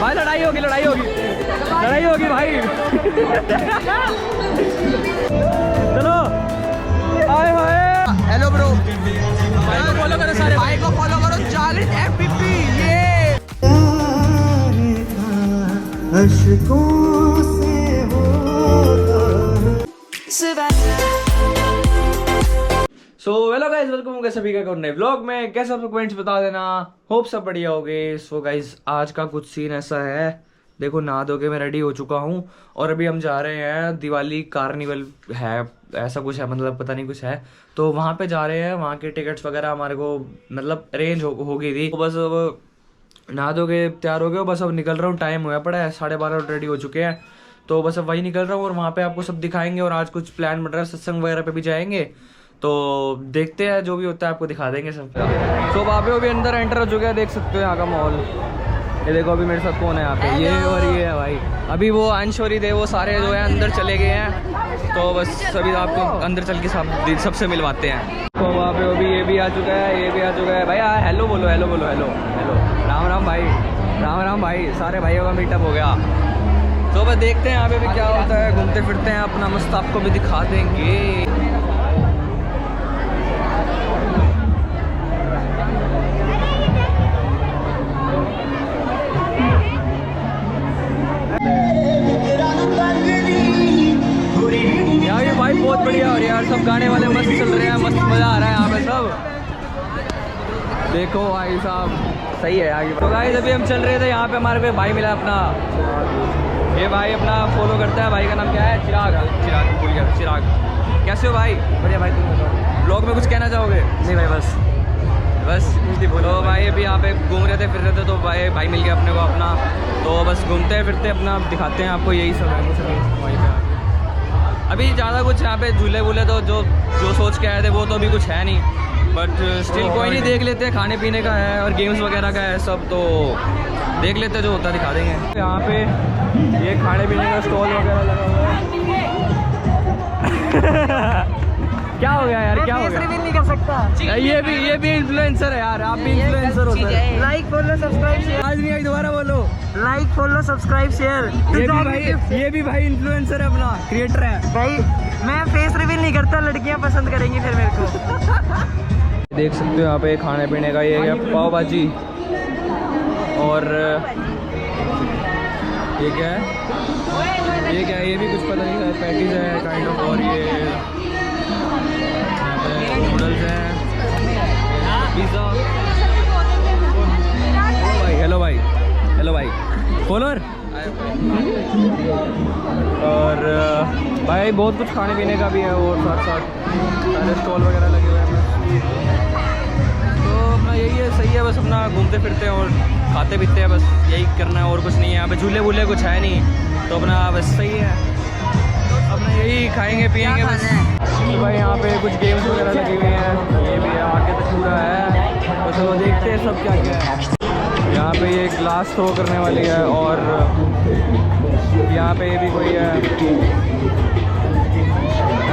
भाई लड़ाई होगी लड़ाई होगी लड़ाई होगी भाई। चलो आए हाय। हेलो ब्रो, भाई को फॉलो करो सारे भाई को फॉलो करो 40 FPP ये। अशकों से सो हेलो गाइस, वेलकम होगा सभी का नए व्लॉग में। कैसे आप कमेंट्स बता देना, होप सब बढ़िया होगे। सो गाइस आज का कुछ सीन ऐसा है, देखो नहा धो के मैं रेडी हो चुका हूँ और अभी हम जा रहे हैं दिवाली कार्निवल है, ऐसा कुछ है, मतलब पता नहीं कुछ है, तो वहाँ पे जा रहे हैं। वहाँ के टिकट्स वगैरह हमारे को मतलब अरेंज हो गई थी, तो बस अब नहा धो के तैयार हो गए, बस अब निकल रहा हूँ। टाइम हुआ पड़ा है 12:30 रेडी हो चुके हैं, तो बस अब वही निकल रहा हूँ और वहाँ पे आपको सब दिखाएंगे। और आज कुछ प्लान बन रहा है, सत्संग वगैरह पे भी जाएंगे, तो देखते हैं जो भी होता है आपको दिखा देंगे सब। तो वहाँ पे अभी अंदर एंटर हो चुके हैं, देख सकते हो यहाँ का माहौल। ये देखो अभी मेरे साथ कौन है यहाँ पे, ये और ये है भाई। अभी वो अंश और दे वो सारे जो है अंदर चले गए हैं, तो बस सभी आपको अंदर चल के सबसे मिलवाते हैं। तो वहाँ पे अभी ये भी आ चुका है, ये भी आ चुका है भाई। हेलो बोलो, हेलो बोलो, हेलो हेलो, राम राम भाई, राम राम भाई। सारे भाइयों का मीटअप हो गया, तो बस देखते हैं यहाँ पे भी क्या होता है। घूमते फिरते हैं अपना मस्त, आपको भी दिखा देंगे। भाई बहुत बढ़िया और यार सब गाने वाले मस्त चल रहे हैं, मस्त मजा आ रहा है यहाँ पे सब। देखो भाई साहब सही है आगे। तो गाइस अभी हम चल रहे थे, यहाँ पे हमारे को भाई मिला अपना, ये भाई अपना फॉलो करता है। भाई का नाम क्या है? चिराग। चिराग भूल गया, चिराग। कैसे हो भाई? बढ़िया भाई, तुम बताओ। ब्लॉग में कुछ कहना चाहोगे? नहीं भाई, बस बोलो भाई। अभी यहाँ पे घूम रहे थे फिर रहे थे, तो भाई मिल गया अपने को अपना, तो बस घूमते फिरते अपना दिखाते हैं आपको, यही सब है कुछ नहीं वहीं पे। अभी ज़्यादा कुछ यहाँ पे झूले वूले तो जो सोच के आए थे वो तो अभी कुछ है नहीं, बट स्टिल कोई नहीं, देख लेते हैं। खाने पीने का है और गेम्स वगैरह का है सब, तो देख लेते हैं, जो होता दिखा देंगे। यहाँ पे ये खाने पीने का स्टॉल वगैरह लगा हुआ है। क्या हो गया यार, क्या हो गया? नहीं कर सकता। ये भी इन्फ्लुएंसर है यार, आप भी इन्फ्लुएंसर हो sir. Like follow subscribe share. आज नहीं आई, दोबारा बोलो। Like follow subscribe share. ये भी भाई इन्फ्लुएंसर है, अपना क्रिएटर है भाई। मैं फेस रिवील नहीं करता, लड़कियां पसंद करेंगी फिर मेरे को। देख सकते हो यहाँ पे खाने पीने का, ये है पाव भाजी, और ये क्या है, ये क्या है, ये भी कुछ पता नहीं है, पैटीज है काइंड ऑफ, और ये नूडल्स हैं, पिज़्ज़ा। हेलो भाई, हेलो भाई फॉलोअर। और भाई बहुत कुछ खाने पीने का भी है, और साथ साथ सारे स्टॉल वगैरह लगे हुए हैं। तो अपना यही है, सही है, बस अपना घूमते फिरते हैं और खाते पीते हैं, बस यही करना है और कुछ नहीं है। यहाँ पे झूले वूले कुछ है नहीं, तो अपना बस सही है, अपना यही खाएंगे पिएंगे बस। तो भाई यहाँ पे कुछ गेम्स वगैरह लगे हुए हैं, ये भी है, आगे तक पूरा है, तो चलो देखते हैं सब क्या क्या है। यहाँ पे ये ग्लास थ्रो करने वाली है, और यहाँ पे ये भी कोई है,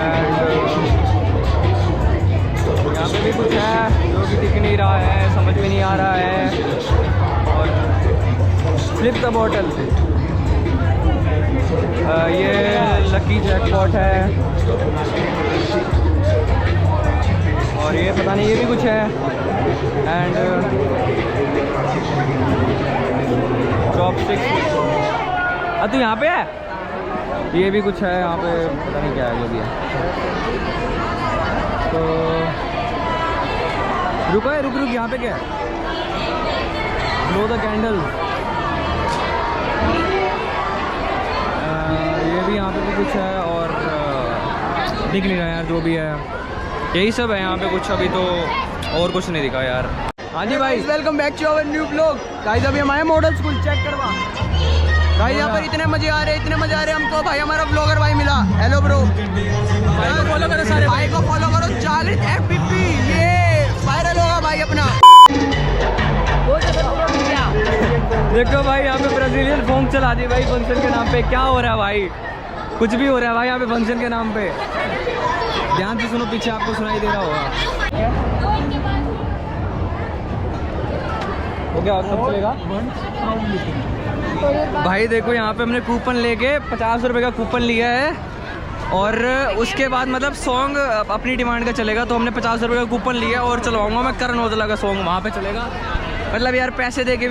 एंड यहाँ पे भी कुछ है जो कि दिख नहीं रहा है, समझ में नहीं आ रहा है। और फ्लिप द बॉटल, ये लकी जैकपॉट है, और ये पता नहीं ये भी कुछ है, एंड चॉपस्टिक्स। तू यहाँ पे है, ये भी कुछ है यहाँ पे, पता नहीं क्या है जो भी है। तो रुको रुक यहाँ पे क्या है, ब्लो द कैंडल। ये भी यहाँ पे भी कुछ है, और दिख नहीं रहा यार जो भी है, यही सब है यहाँ पे कुछ। अभी तो और कुछ नहीं दिखा यार। हाँ जी भाई, welcome back to our new blog. Guys अभी हम आए मॉडल स्कूल, चेक करवा। भाई यहाँ पर इतने मजे आ रहे हैं हमको। भाई हमारा ब्लॉगर भाई मिला। हेलो ब्रो, भाई को फॉलो करो सारे, भाई को फॉलो करो 40 FPP ये वायरल होगा भाई अपना। देखो भाई यहाँ पे ब्राजीलियन फॉर्म चला दी भाई फंक्शन के नाम पे। क्या हो रहा है भाई, कुछ भी हो रहा है भाई यहाँ पे फंक्शन के नाम पे। ध्यान से सुनो, पीछे आपको सुनाई दे रहा होगा। हो गया कब चलेगा? भाई देखो यहाँ पे हमने कूपन लेके 50 रुपये का कूपन लिया है और उसके बाद मतलब सॉन्ग अपनी डिमांड का चलेगा, तो हमने 50 रुपये का कूपन लिया और चलवाऊंगा मैं करण औजला का सॉन्ग, वहाँ पे चलेगा। मतलब यार पैसे दे के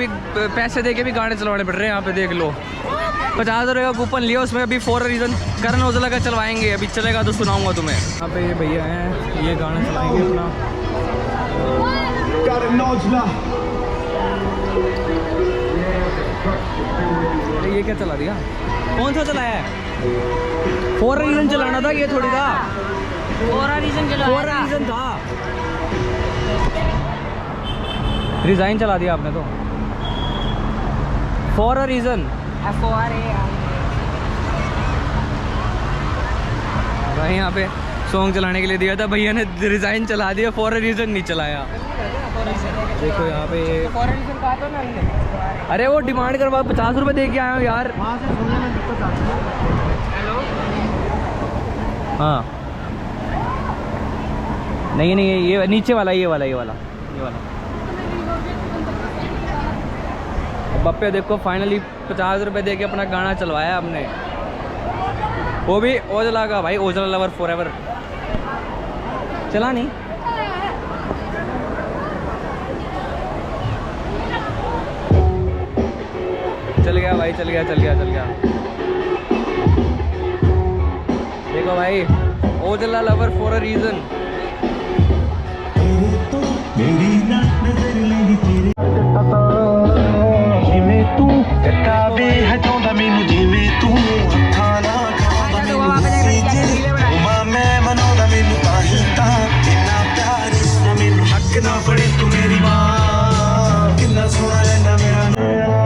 भी गाने चलवाने पड़ रहे हैं यहाँ पे, देख लो 50 रुपये का कूपन लिया, उसमें अभी for a reason Karan Aujla का चलवाएंगे, अभी चलेगा तो सुनाऊंगा तुम्हें। यहाँ पे ये भैया हैं, ये गाना चलाएंगे अपना। ये क्या चला दिया? कौन सा चलाया है? फॉर अ रीज़न चलाना था, ये थोड़ी था। फॉर अ रीज़न था। रिजाइन चला दिया आपने तो। फॉर अ रीज़न भाई यहाँ पे सॉन्ग चलाने के लिए दिया था, भैया ने रिजाइन चला दिया, फॉर अ रीज़न नहीं चलाया। देखो यहाँ पे अरे वो डिमांड करवा 50 रुपये दे के आया हूँ यार। हाँ नहीं ये नीचे वाला ये वाला बप्पे देखो फाइनली 50 रुपये दे के अपना गाना चलवाया हमने, वो भी ओजला का भाई, ओजला लवर फॉरएवर। चला नहीं चल गया भाई, चल गया। देखो भाई Aujla lover for a reason.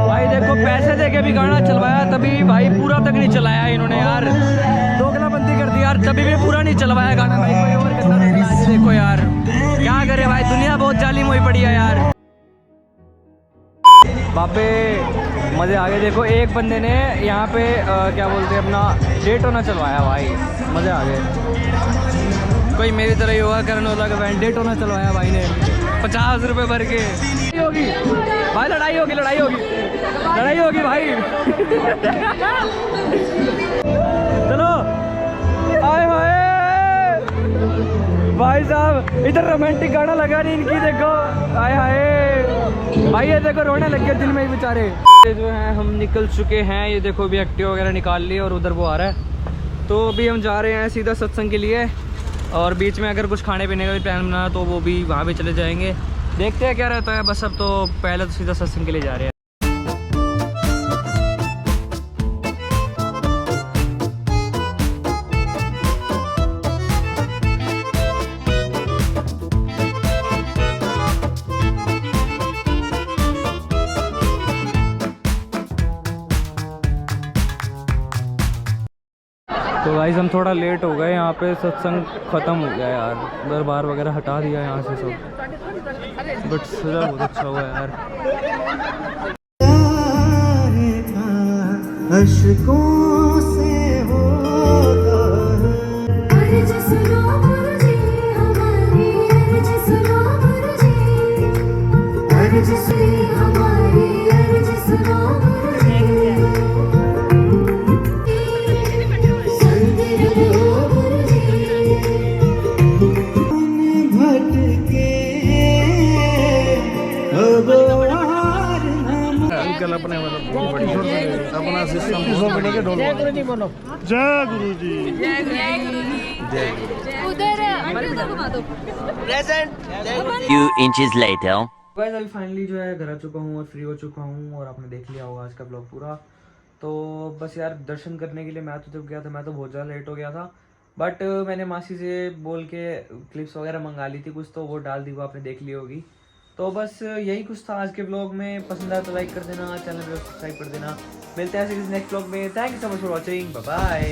भाई देखो पैसे दे के भी गाना चलवाया, तभी भाई पूरा तक नहीं चलाया इन्होंने यार, दोगलाबंदी कर दी यार, तभी भी पूरा नहीं चलवाया गाना भाई। कोई और कितना देखो यार, क्या करे भाई, दुनिया बहुत जालिम हुई पड़ी है यार। बापे मज़े आ गए। देखो एक बंदे ने यहाँ पे क्या बोलते हैं अपना डेटोना चलवाया भाई, मज़े आ गए। कोई मेरी तरह ही होगा, करण औजला का बैंड डेटोना चलवाया भाई ने 50 रुपये भर के। होगी भाई, लड़ाई होगी भाई। चलो आए हाय भाई साहब, इधर रोमांटिक गाना लगा नहीं इनकी, देखो आए हाय भाई, ये देखो रोने लग गए दिल में ही बेचारे। ये जो है हम निकल चुके हैं, ये देखो अभी एक्टिवा वगैरह निकाल ली और उधर वो आ रहा है, तो अभी हम जा रहे हैं सीधा सत्संग के लिए, और बीच में अगर कुछ खाने पीने का भी प्लान बना तो वो भी वहाँ भी चले जाएंगे, देखते हैं क्या रहता है। बस अब तो पहले तो सीधा सत्संग के लिए जा रहे हैं। तो गाइस हम थोड़ा लेट हो गए, यहाँ पे सत्संग ख़त्म हो गया यार, दरबार वगैरह हटा दिया यहाँ से सब, बट सजा बहुत अच्छा हुआ यार। अशकों से होता है, अर्ज सुनो गुरुजी हमारी, अर्ज सुनो गुरुजी, अर्ज सुनो हमारी, अर्ज सुनो गुरुजी। अपने अपना सिस्टम जय गुरु जी बोलो, जय गुरु जी, जय गुरु जी। उधर घुमा दो। Few inches later. गाइस अभी फाइनली जो है घर आ चुका हूँ और फ्री हो चुका हूँ, और आपने देख लिया होगा आज का ब्लॉग पूरा। तो बस यार दर्शन करने के लिए मैं तो जब गया था मैं तो बहुत ज़्यादा लेट हो गया था, बट मैंने मासी से बोल के क्लिप्स वगैरह मंगा ली थी कुछ, तो वो डाल दी, वो आपने देख ली होगी। तो बस यही कुछ था आज के ब्लॉग में, पसंद आया तो लाइक कर देना, चैनल को सब्सक्राइब कर देना। मिलते हैं ऐसे किसी नेक्स्ट ब्लॉग में। Thank you so much for watching, bye bye.